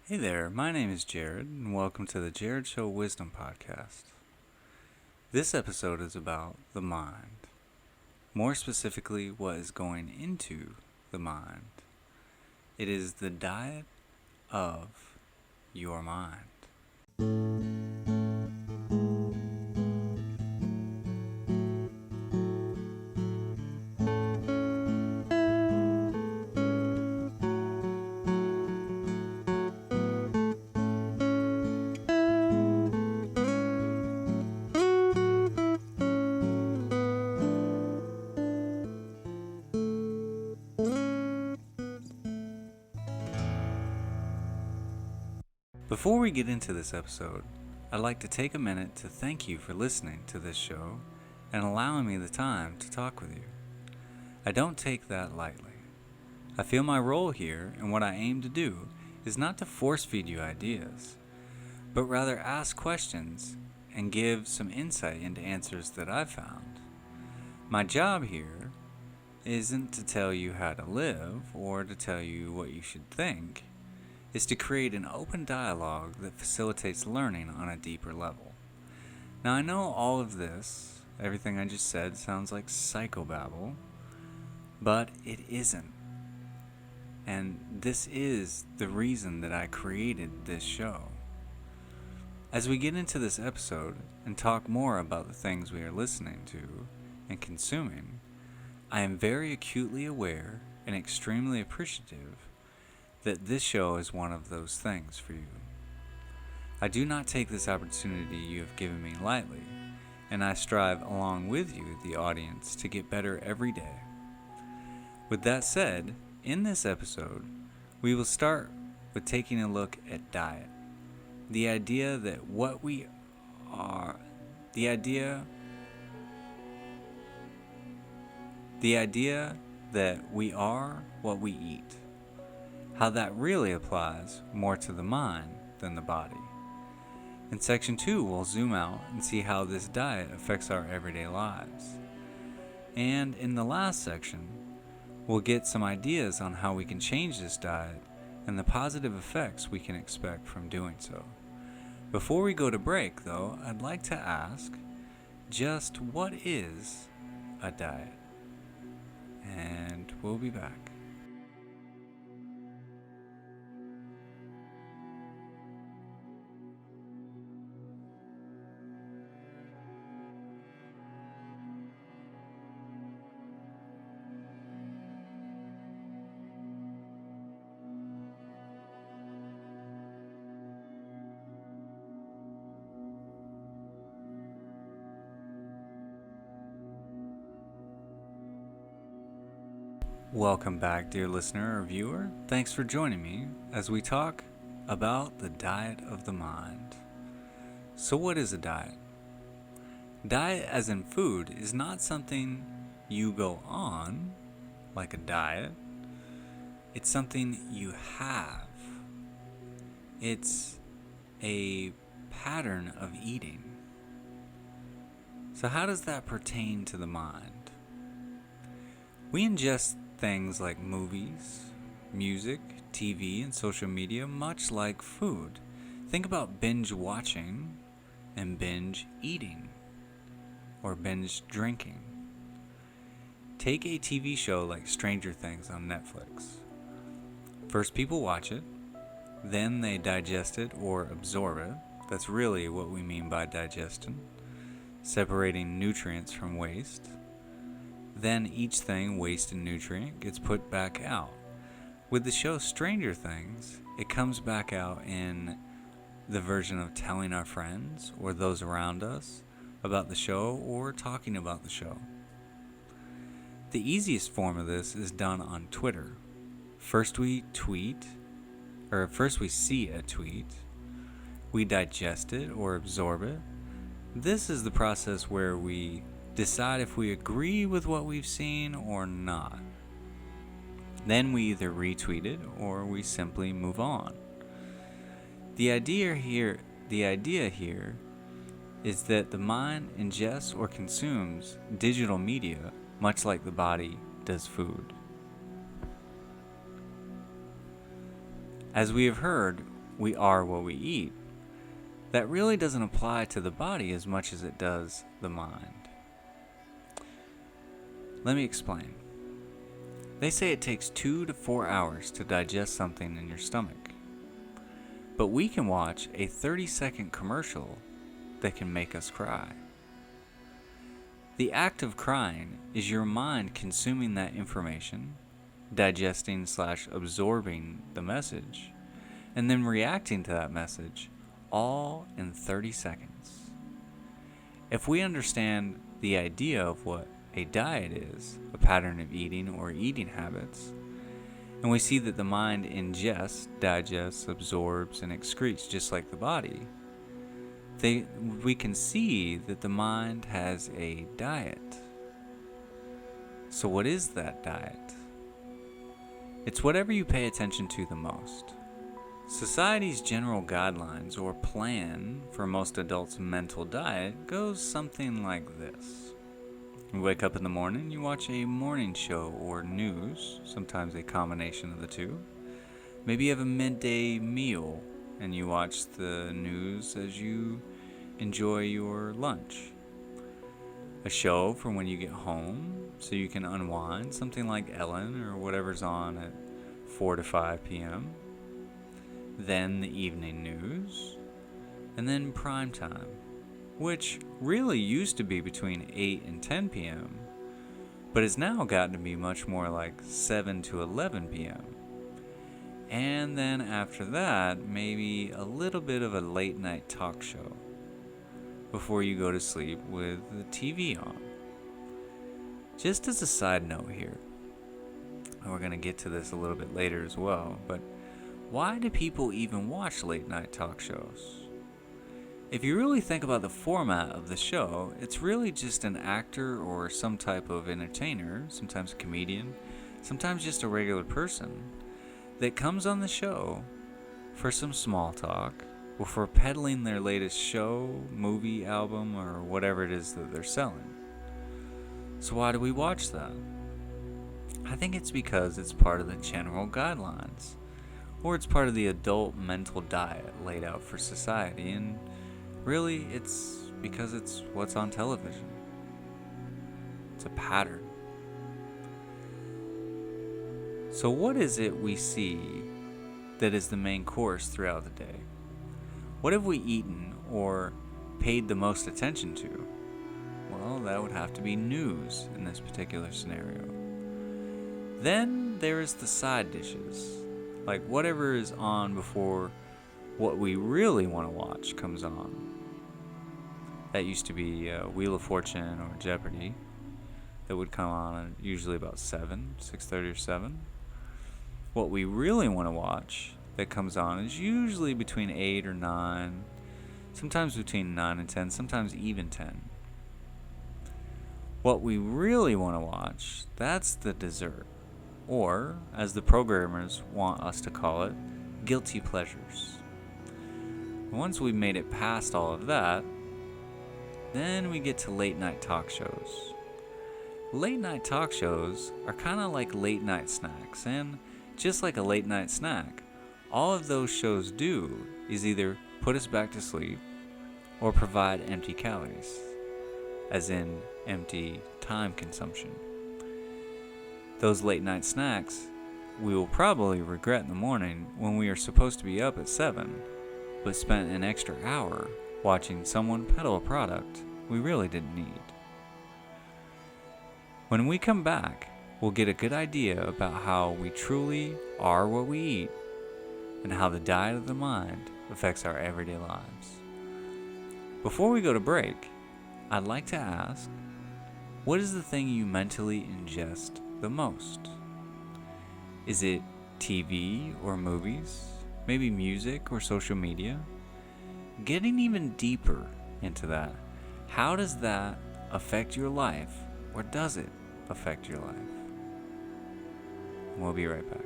Hey there, my name is Jared, and welcome to the Jared Show WisdomPodcast. This episode is about the mind. More specifically, what is going into the mind. It is the diet of your mind. Before we get into this episode, I'd like to take a minute to thank you for listening to this show and allowing me the time to talk with you. I don't take that lightly. I feel my role here and what I aim to do is not to force feed you ideas, but rather ask questions and give some insight into answers that I've found. My job here isn't to tell you how to live or to tell you what you should think. Is to create an open dialogue that facilitates learning on a deeper level. Now I know all of this, everything I just said sounds like psychobabble, but it isn't. And this is the reason that I created this show. As we get into this episode and talk more about the things we are listening to and consuming, I am very acutely aware and extremely appreciative that this show is one of those things for you. I do not take this opportunity you have given me lightly, and I strive along with you, the audience, to get better every day. With that said, in this episode, we will start with taking a look at diet. The idea that what we are, the idea that we are what we eat. How that really applies more to the mind than the body. In Section 2, we'll zoom out and see how this diet affects our everyday lives. And in the last section, we'll get some ideas on how we can change this diet and the positive effects we can expect from doing so. Before we go to break, though, I'd like to ask, just what is a diet? And we'll be back. Welcome back, dear listener or viewer. Thanks for joining me as we talk about the diet of the mind. So what is a diet? Diet as in food is not something you go on, like a diet. It's something you have. It's a pattern of eating. So how does that pertain to the mind? We ingest things like movies, music, TV, and social media, much like food. Think about binge watching and binge eating, or binge drinking. Take a TV show like Stranger Things on Netflix. First people watch it, then they digest it or absorb it. That's really what we mean by digestion, separating nutrients from waste. Then each thing, waste and nutrient, gets put back out. With the show Stranger Things, it comes back out in the version of telling our friends or those around us about the show or talking about the show. The easiest form of this is done on Twitter. First we see a tweet, we digest it or absorb it. This is the process where we decide if we agree with what we've seen or not. Then we either retweet it or we simply move on. The idea here is that the mind ingests or consumes digital media much like the body does food. As we have heard, we are what we eat, that really doesn't apply to the body as much as it does the mind. Let me explain. They say it takes 2 to 4 hours to digest something in your stomach. But we can watch a 30-second commercial that can make us cry. The act of crying is your mind consuming that information, digesting/absorbing the message, and then reacting to that message, all in 30 seconds. If we understand the idea of what a diet is, a pattern of eating or eating habits, and we see that the mind ingests, digests, absorbs, and excretes just like the body, we can see that the mind has a diet. So what is that diet? It's whatever you pay attention to the most. Society's general guidelines or plan for most adults' mental diet goes something like this. You wake up in the morning, you watch a morning show or news, sometimes a combination of the two. Maybe you have a midday meal and you watch the news as you enjoy your lunch. A show for when you get home so you can unwind, something like Ellen or whatever's on at 4 to 5 p.m. Then the evening news, and then prime time, which really used to be between 8 and 10 p.m., but has now gotten to be much more like 7 to 11 p.m. And then after that, maybe a little bit of a late night talk show before you go to sleep with the TV on. Just as a side note here, and we're going to get to this a little bit later as well, but why do people even watch late night talk shows? If you really think about the format of the show, it's really just an actor or some type of entertainer, sometimes a comedian, sometimes just a regular person, that comes on the show for some small talk or for peddling their latest show, movie, album, or whatever it is that they're selling. So why do we watch that? I think it's because it's part of the general guidelines, or it's part of the adult mental diet laid out for society, and really it's because it's what's on television. It's a pattern. So what is it we see that is the main course throughout the day? What have we eaten or paid the most attention to? Well, that would have to be news in this particular scenario. Then there is the side dishes, like whatever is on before what we really want to watch comes on. That used to be Wheel of Fortune or Jeopardy. That would come on usually about 6:30 or 7. What we really want to watch that comes on is usually between 8 or 9, sometimes between 9 and 10, sometimes even 10. What we really want to watch, that's the dessert, or, as the programmers want us to call it, guilty pleasures. Once we've made it past all of that, then we get to late night talk shows. Late night talk shows are kind of like late night snacks, and just like a late night snack, all of those shows do is either put us back to sleep or provide empty calories, as in empty time consumption. Those late night snacks we will probably regret in the morning when we are supposed to be up at 7, but spent an extra hour watching someone peddle a product we really didn't need. When we come back, we'll get a good idea about how we truly are what we eat and how the diet of the mind affects our everyday lives. Before we go to break, I'd like to ask, what is the thing you mentally ingest the most? Is it TV or movies? Maybe music or social media? Getting even deeper into that, how does that affect your life, or does it affect your life? We'll be right back.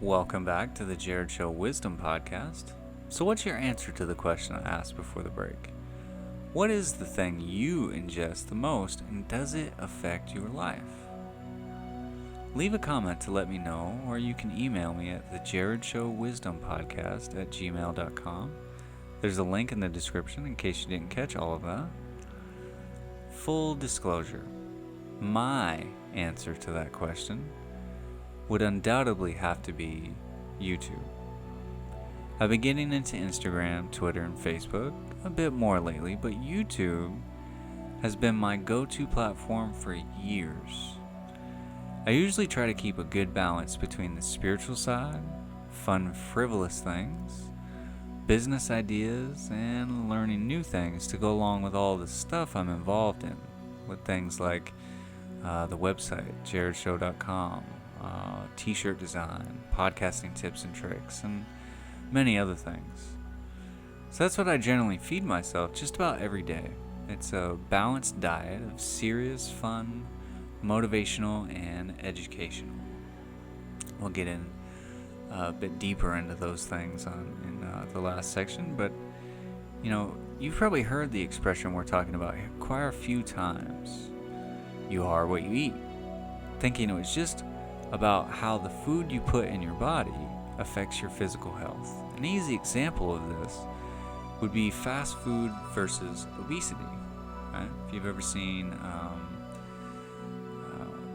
Welcome back to the Jared Show Wisdom Podcast. So, what's your answer to the question I asked before the break? What is the thing you ingest the most, and does it affect your life? Leave a comment to let me know, or you can email me at TheJarredShowWisdomPodcast@gmail.com. There's a link in the description in case you didn't catch all of that. Full disclosure, my answer to that question would undoubtedly have to be YouTube. I've been getting into Instagram, Twitter, and Facebook a bit more lately, but YouTube has been my go-to platform for years. I usually try to keep a good balance between the spiritual side, fun, frivolous things, business ideas, and learning new things to go along with all the stuff I'm involved in, with things like the website, JaredShow.com, t-shirt design, podcasting tips and tricks, and many other things. So that's what I generally feed myself just about every day. It's a balanced diet of serious, fun, motivational, and educational. We'll get in a bit deeper into those things in the last section, but you've probably heard the expression we're talking about here quite a few times. You are what you eat. Thinking it was just about how the food you put in your body affects your physical health. An easy example of this would be fast food versus obesity. Right? If you've ever seen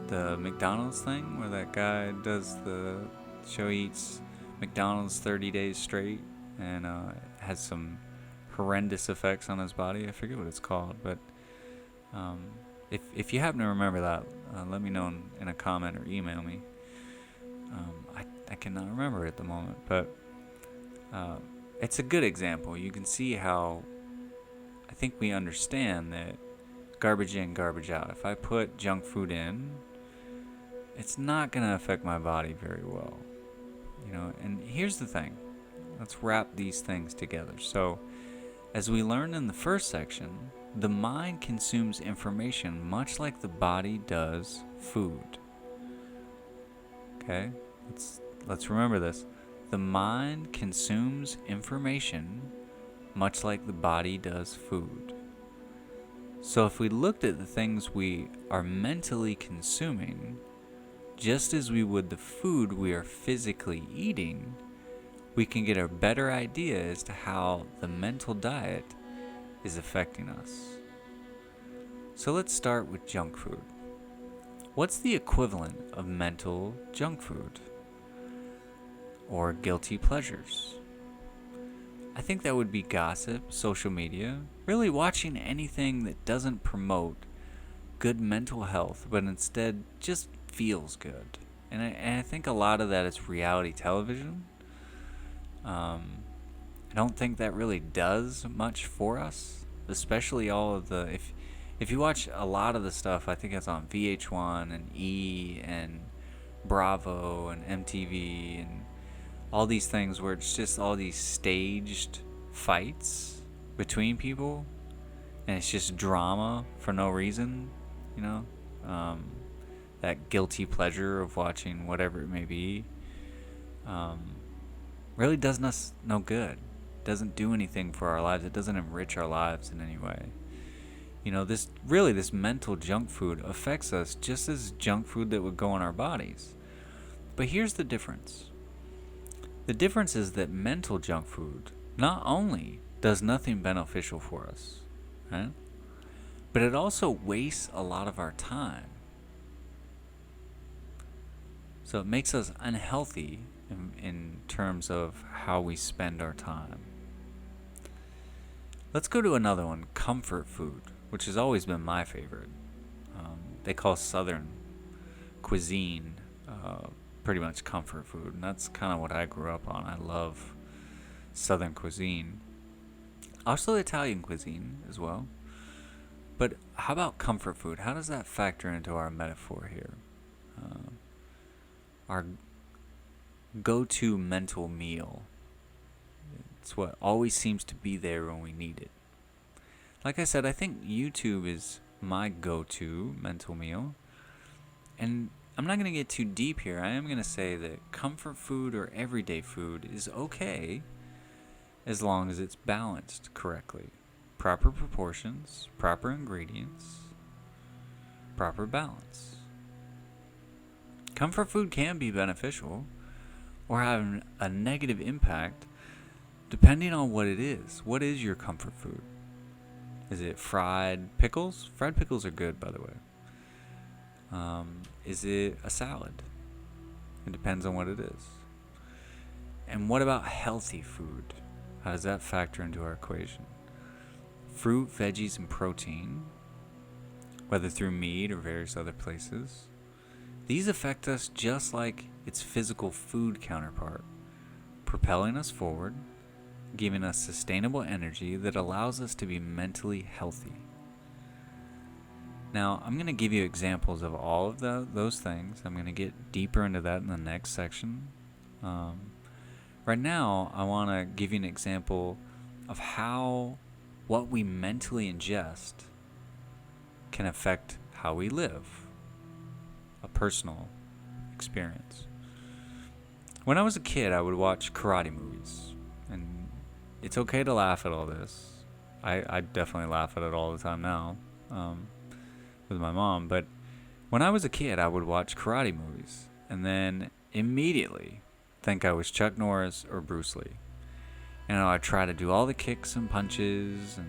the McDonald's thing where that guy does the show, eats McDonald's 30 days straight and has some horrendous effects on his body. I forget what it's called, but if you happen to remember that, let me know in a comment or email me. I cannot remember at the moment, but it's a good example. You can see how I think we understand that garbage in, garbage out. If I put junk food in, it's not going to affect my body very well. And here's the thing. Let's wrap these things together. So, as we learned in the first section, the mind consumes information much like the body does food. Okay? Let's remember this. The mind consumes information much like the body does food. So if we looked at the things we are mentally consuming, just as we would the food we are physically eating, we can get a better idea as to how the mental diet is affecting us. So let's start with junk food. What's the equivalent of mental junk food? Or guilty pleasures? I think that would be gossip, social media, really watching anything that doesn't promote good mental health, but instead just feels good. And I think a lot of that is reality television. I don't think that really does much for us, especially all of the, if you watch a lot of the stuff, I think it's on VH1 and E and Bravo and MTV and all these things where it's just all these staged fights between people, and it's just drama for no reason, that guilty pleasure of watching whatever it may be, really does us no good. It doesn't do anything for our lives. It doesn't enrich our lives in any way. This mental junk food affects us just as junk food that would go in our bodies. But here's the difference. The difference is that mental junk food not only does nothing beneficial for us, right? But it also wastes a lot of our time. So it makes us unhealthy in terms of how we spend our time. Let's go to another one, comfort food, which has always been my favorite. They call Southern cuisine pretty much comfort food, and that's kind of what I grew up on. I love Southern cuisine. Also Italian cuisine as well. But how about comfort food? How does that factor into our metaphor here? Our go-to mental meal. It's what always seems to be there when we need it. Like I said, I think YouTube is my go-to mental meal. And I'm not going to get too deep here. I am going to say that comfort food or everyday food is okay as long as it's balanced correctly. Proper proportions, proper ingredients, proper balance. Comfort food can be beneficial or have a negative impact depending on what it is. What is your comfort food? Is it fried pickles? Fried pickles are good, by the way. Is it a salad? It depends on what it is. And what about healthy food? How does that factor into our equation? Fruit, veggies, and protein, whether through meat or various other places, these affect us just like its physical food counterpart, propelling us forward, giving us sustainable energy that allows us to be mentally healthy. Now, I'm going to give you examples of all of those things. I'm going to get deeper into that in the next section. Right now, I want to give you an example of how what we mentally ingest can affect how we live, a personal experience. When I was a kid, I would watch karate movies, and it's okay to laugh at all this. I definitely laugh at it all the time now with my mom, but when I was a kid, I would watch karate movies and then immediately think I was Chuck Norris or Bruce Lee. I'd try to do all the kicks and punches and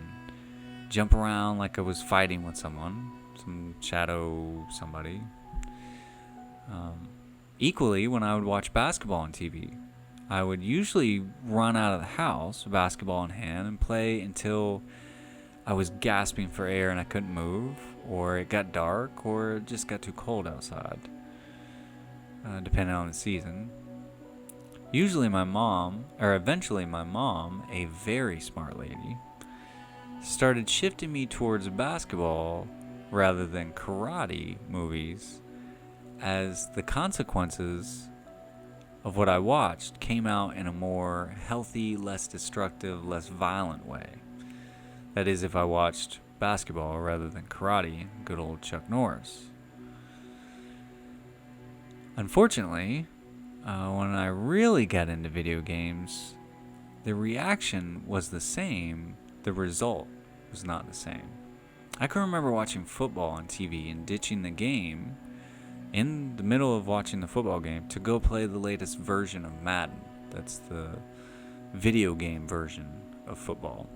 jump around like I was fighting with someone, some shadow somebody. Equally, when I would watch basketball on TV, I would usually run out of the house, basketball in hand, and play until I was gasping for air and I couldn't move, or it got dark, or it just got too cold outside, depending on the season. Eventually my mom, a very smart lady, started shifting me towards basketball rather than karate movies, as the consequences of what I watched came out in a more healthy, less destructive, less violent way. That is, if I watched basketball rather than karate, good old Chuck Norris. Unfortunately, when I really got into video games, the reaction was the same, the result was not the same. I can remember watching football on TV and ditching the game in the middle of watching the football game to go play the latest version of Madden. That's the video game version of football.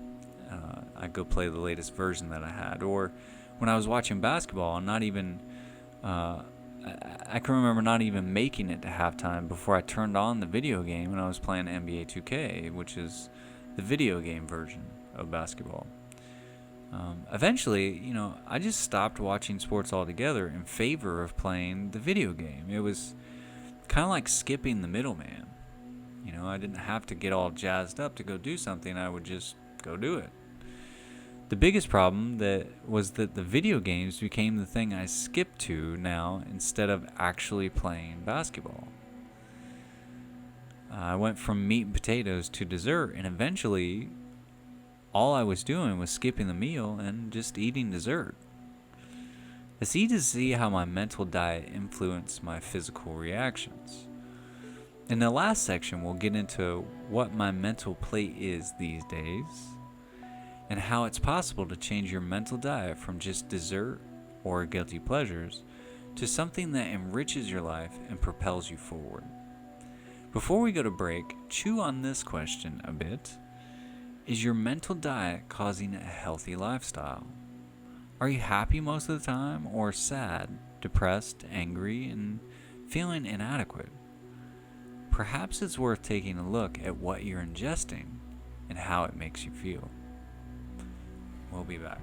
I'd go play the latest version that I had. Or when I was watching basketball, I can remember not even making it to halftime before I turned on the video game when I was playing NBA 2K, which is the video game version of basketball. Eventually, I just stopped watching sports altogether in favor of playing the video game. It was kind of like skipping the middleman. I didn't have to get all jazzed up to go do something. I would just go do it. The biggest problem was that the video games became the thing I skipped to now instead of actually playing basketball. I went from meat and potatoes to dessert, and eventually all I was doing was skipping the meal and just eating dessert. It's easy to see how my mental diet influenced my physical reactions. In the last section, we'll get into what my mental plate is these days and how it's possible to change your mental diet from just dessert or guilty pleasures to something that enriches your life and propels you forward. Before we go to break, chew on this question a bit. Is your mental diet causing a healthy lifestyle? Are you happy most of the time, or sad, depressed, angry, and feeling inadequate? Perhaps it's worth taking a look at what you're ingesting and how it makes you feel. We'll be back.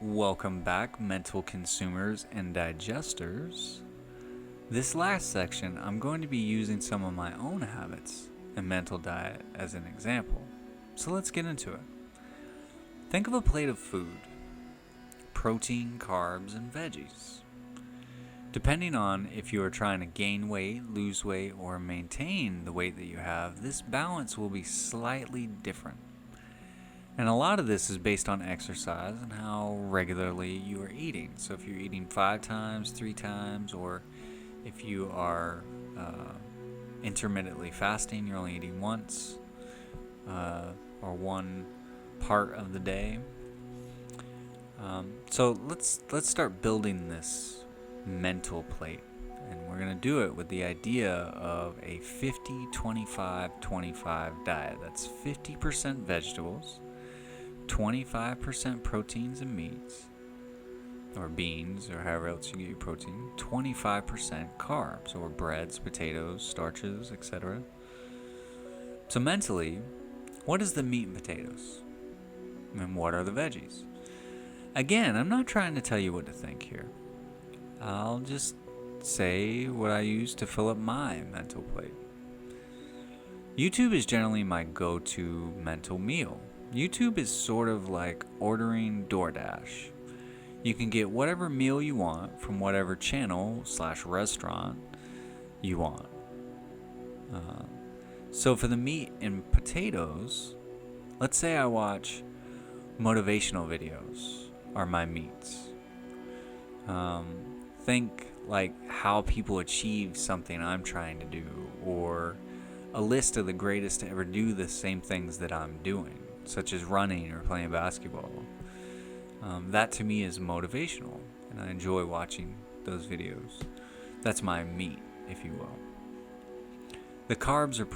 Welcome back, mental consumers and digesters. This last section, I'm going to be using some of my own habits and mental diet as an example. So let's get into it. Think of a plate of food: protein, carbs, and veggies. Depending on if you are trying to gain weight, lose weight, or maintain the weight that you have, this balance will be slightly different. And a lot of this is based on exercise and how regularly you are eating. So if you're eating 5 times, 3 times, or if you are intermittently fasting, you're only eating once or one part of the day. So let's start building this mental plate, and we're going to do it with the idea of a 50-25-25 diet. That's 50% vegetables, 25% proteins and meats, or beans, or however else you get your protein, 25% carbs, or breads, potatoes, starches, etc. So mentally, what is the meat and potatoes? And what are the veggies? Again, I'm not trying to tell you what to think here. I'll just say what I use to fill up my mental plate. YouTube is generally my go-to mental meal. YouTube is sort of like ordering DoorDash. You can get whatever meal you want from whatever channel/restaurant you want. So for the meat and potatoes, let's say I watch motivational videos are my meats. Think like how people achieve something I'm trying to do, or a list of the greatest to ever do the same things that I'm doing, such as running or playing basketball. That to me is motivational, and I enjoy watching those videos. That's my meat, if you will. The carbs or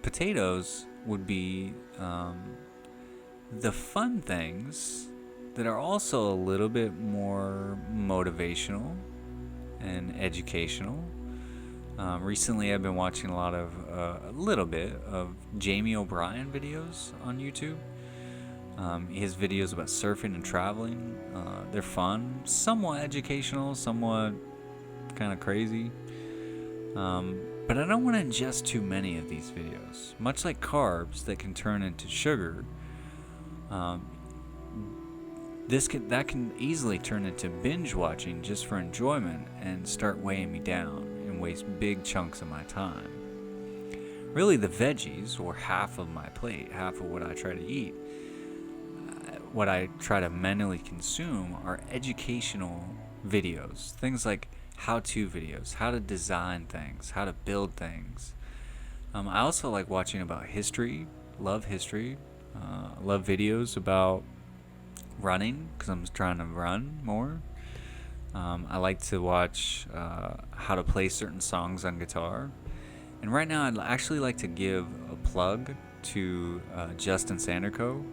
potatoes would be the fun things that are also a little bit more motivational and educational. Recently I've been watching a little bit of Jamie O'Brien videos on YouTube. His videos about surfing and traveling, they're fun, somewhat educational, somewhat kind of crazy. But I don't want to ingest too many of these videos. Much like carbs that can turn into sugar, that can easily turn into binge watching just for enjoyment and start weighing me down and waste big chunks of my time. Really, the veggies, or half of my plate, half of what I try to eat, what I try to mentally consume, are educational videos. Things like how-to videos, how to design things, how to build things. I also like watching about history, love videos about running, because I'm trying to run more. I like to watch how to play certain songs on guitar. And right now I'd actually like to give a plug to Justin Sandercoe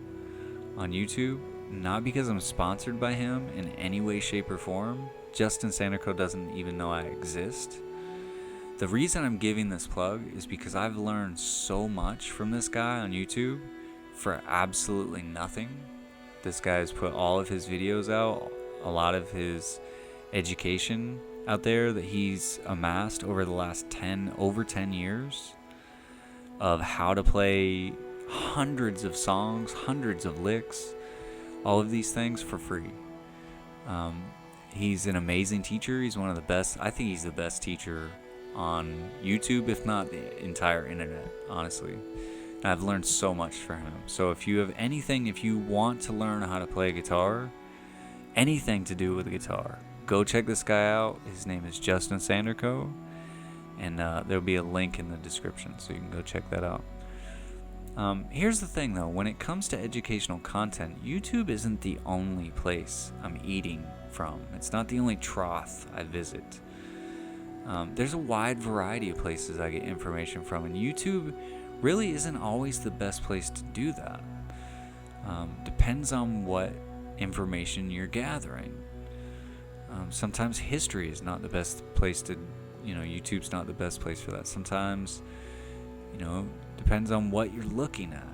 on YouTube. Not because I'm sponsored by him in any way, shape, or form. Justin Sandercoe doesn't even know I exist. The reason I'm giving this plug is because I've learned so much from this guy on YouTube for absolutely nothing. This guy has put all of his videos out, a lot of his education out there that he's amassed over the last over 10 years of how to play hundreds of songs, hundreds of licks, all of these things for free. He's an amazing teacher. He's one of the best. I think he's the best teacher on YouTube, if not the entire internet, honestly. And I've learned so much from him. So if you want to learn how to play guitar, anything to do with the guitar, go check this guy out. His name is Justin Sandercoe, and there'll be a link in the description, so you can go check that out. Here's the thing, though. When it comes to educational content, YouTube isn't the only place I'm eating from. It's not the only trough I visit. There's a wide variety of places I get information from, and YouTube really isn't always the best place to do that. Depends on what information you're gathering. Sometimes history is not the best place to, YouTube's not the best place for that. Sometimes, depends on what you're looking at.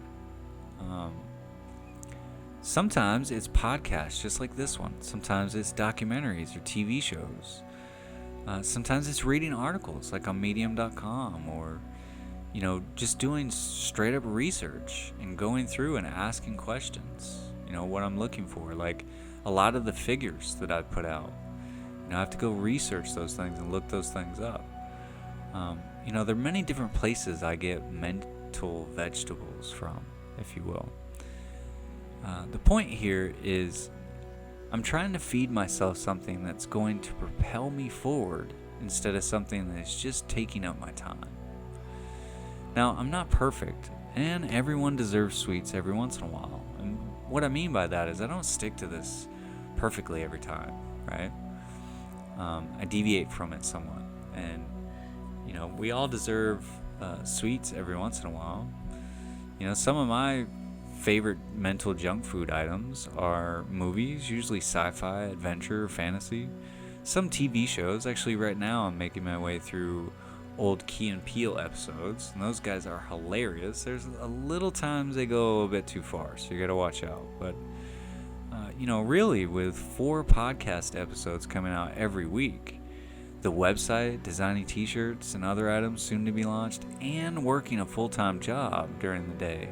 Sometimes it's podcasts just like this one. Sometimes it's documentaries or TV shows. Sometimes it's reading articles like on medium.com, or just doing straight up research and going through and asking questions, what I'm looking for. Like a lot of the figures that I put out, I have to go research those things and look those things up. There are many different places I get mental vegetables from, if you will. The point here is I'm trying to feed myself something that's going to propel me forward instead of something that's just taking up my time. Now, I'm not perfect, and everyone deserves sweets every once in a while. And what I mean by that is I don't stick to this perfectly every time, right? I deviate from it somewhat. And, we all deserve sweets every once in a while. Some of my favorite mental junk food items are movies, usually sci-fi, adventure, fantasy. Some TV shows. Actually, right now I'm making my way through old Key and Peele episodes, and those guys are hilarious. There's a little times they go a bit too far, so you gotta watch out. But really, with 4 podcast episodes coming out every week, the website, designing t-shirts and other items soon to be launched, and working a full-time job during the day,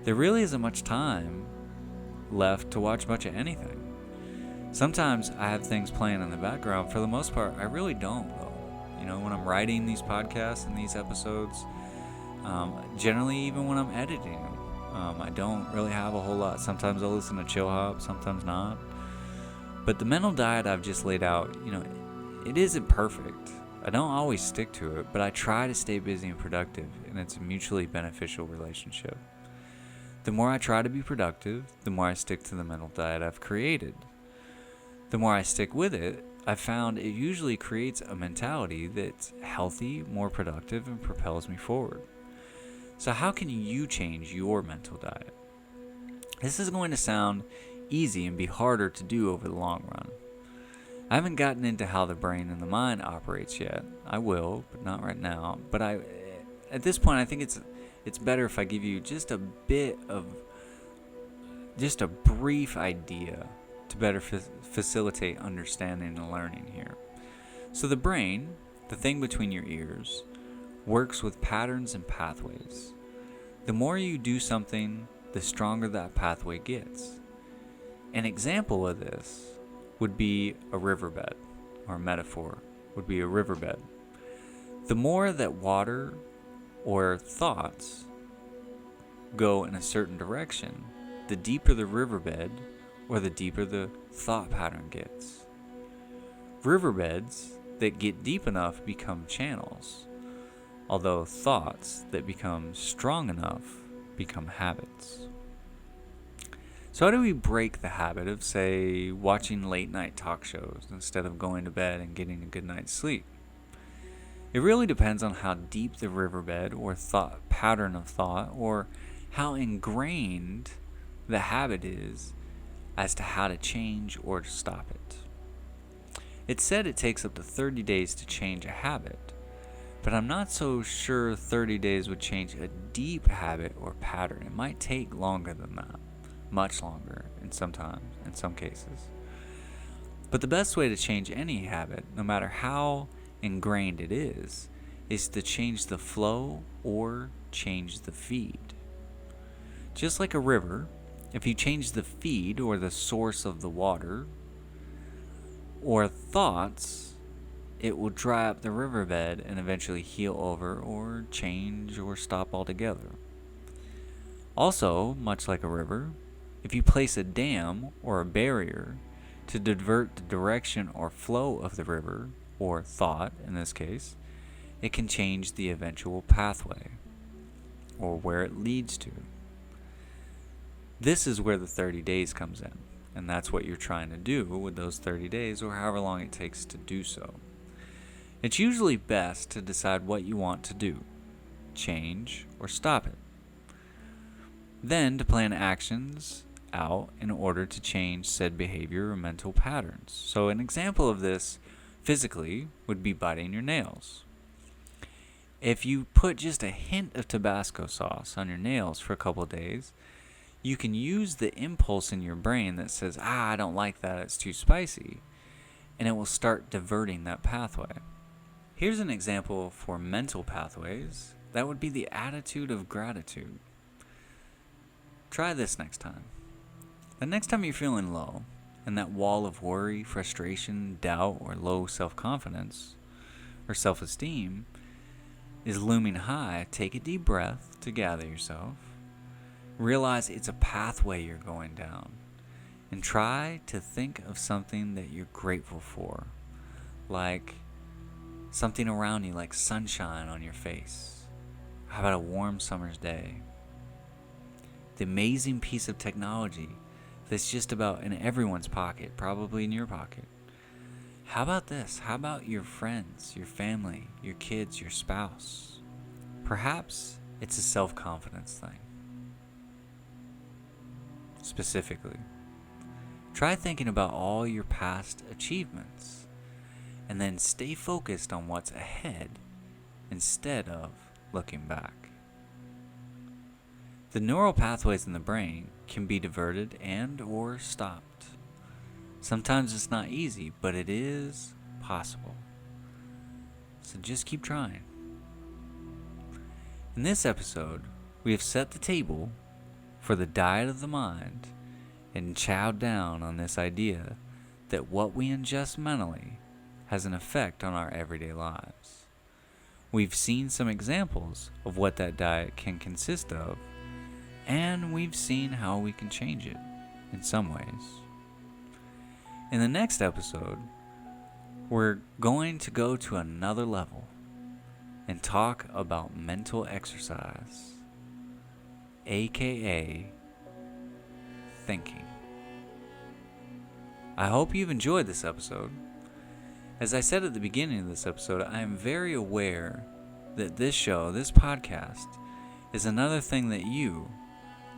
there really isn't much time left to watch much of anything. Sometimes I have things playing in the background. For the most part, I really don't, though. When I'm writing these podcasts and these episodes, generally even when I'm editing them, I don't really have a whole lot. Sometimes I'll listen to chill hop, sometimes not. But the mental diet I've just laid out, it isn't perfect. I don't always stick to it, but I try to stay busy and productive, and it's a mutually beneficial relationship. The more I try to be productive, the more I stick to the mental diet I've created. The more I stick with it, I've found it usually creates a mentality that's healthy, more productive, and propels me forward. So how can you change your mental diet? This is going to sound easy and be harder to do over the long run. I haven't gotten into how the brain and the mind operates yet. I will, but not right now. But at this point, I think it's better if I give you just a brief idea to better facilitate understanding and learning here. So the brain, the thing between your ears, works with patterns and pathways. The more you do something, the stronger that pathway gets. An example of this would be a riverbed, or a metaphor would be a riverbed. The more that water or thoughts go in a certain direction, the deeper the riverbed, or the deeper the thought pattern gets. Riverbeds that get deep enough become channels, although thoughts that become strong enough become habits. So how do we break the habit of, say, watching late night talk shows instead of going to bed and getting a good night's sleep? It really depends on how deep the riverbed or pattern of thought, or how ingrained the habit is as to how to change or to stop it. It's said it takes up to 30 days to change a habit, but I'm not so sure 30 days would change a deep habit or pattern. It might take longer than that, much longer in some cases. But the best way to change any habit, no matter how ingrained it is to change the flow or change the feed. Just like a river, if you change the feed or the source of the water or thoughts, it will dry up the riverbed and eventually heal over or change or stop altogether. Also, much like a river, if you place a dam or a barrier to divert the direction or flow of the river, or thought in this case, it can change the eventual pathway, or where it leads to. This is where the 30 days comes in, and that's what you're trying to do with those 30 days, or however long it takes to do so. It's usually best to decide what you want to do, change, or stop it. Then to plan actions out in order to change said behavior or mental patterns. So an example of this physically would be biting your nails. If you put just a hint of Tabasco sauce on your nails for a couple of days, you can use the impulse in your brain that says, I don't like that, it's too spicy, and it will start diverting that pathway. Here's an example for mental pathways. That would be the attitude of gratitude. Try this next time. The next time you're feeling low, and that wall of worry, frustration, doubt, or low self-confidence or self-esteem is looming high, take a deep breath to gather yourself. Realize it's a pathway you're going down, and try to think of something that you're grateful for, like something around you, like sunshine on your face. How about a warm summer's day? The amazing piece of technology that's just about in everyone's pocket, probably in your pocket. How about this? How about your friends, your family, your kids, your spouse? Perhaps it's a self-confidence thing. Specifically, try thinking about all your past achievements and then stay focused on what's ahead instead of looking back. The neural pathways in the brain can be diverted and or stopped. Sometimes it's not easy, but it is possible. So just keep trying. In this episode, we have set the table for the diet of the mind and chowed down on this idea that what we ingest mentally has an effect on our everyday lives. We've seen some examples of what that diet can consist of, and we've seen how we can change it in some ways. In the next episode, we're going to go to another level and talk about mental exercise, aka thinking. I hope you've enjoyed this episode. As I said at the beginning of this episode, I am very aware that this show, this podcast, is another thing that you,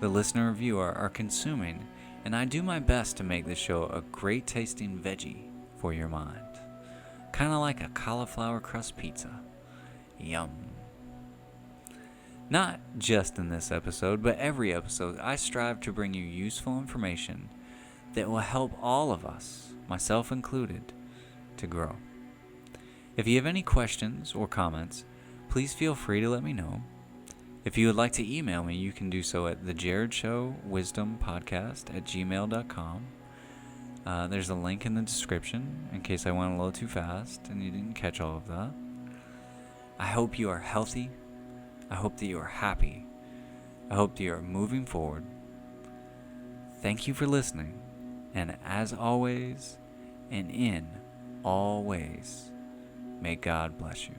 the listener or viewer, are consuming, and I do my best to make this show a great tasting veggie for your mind. Kind of like a cauliflower crust pizza. Yum. Not just in this episode, but every episode, I strive to bring you useful information that will help all of us, myself included, to grow. If you have any questions or comments, please feel free to let me know. If you would like to email me, you can do so at TheJarredShow WisdomPodcast@gmail.com. There's a link in the description in case I went a little too fast and you didn't catch all of that. I hope you are healthy. I hope that you are happy. I hope that you are moving forward. Thank you for listening. And as always, and in all ways, may God bless you.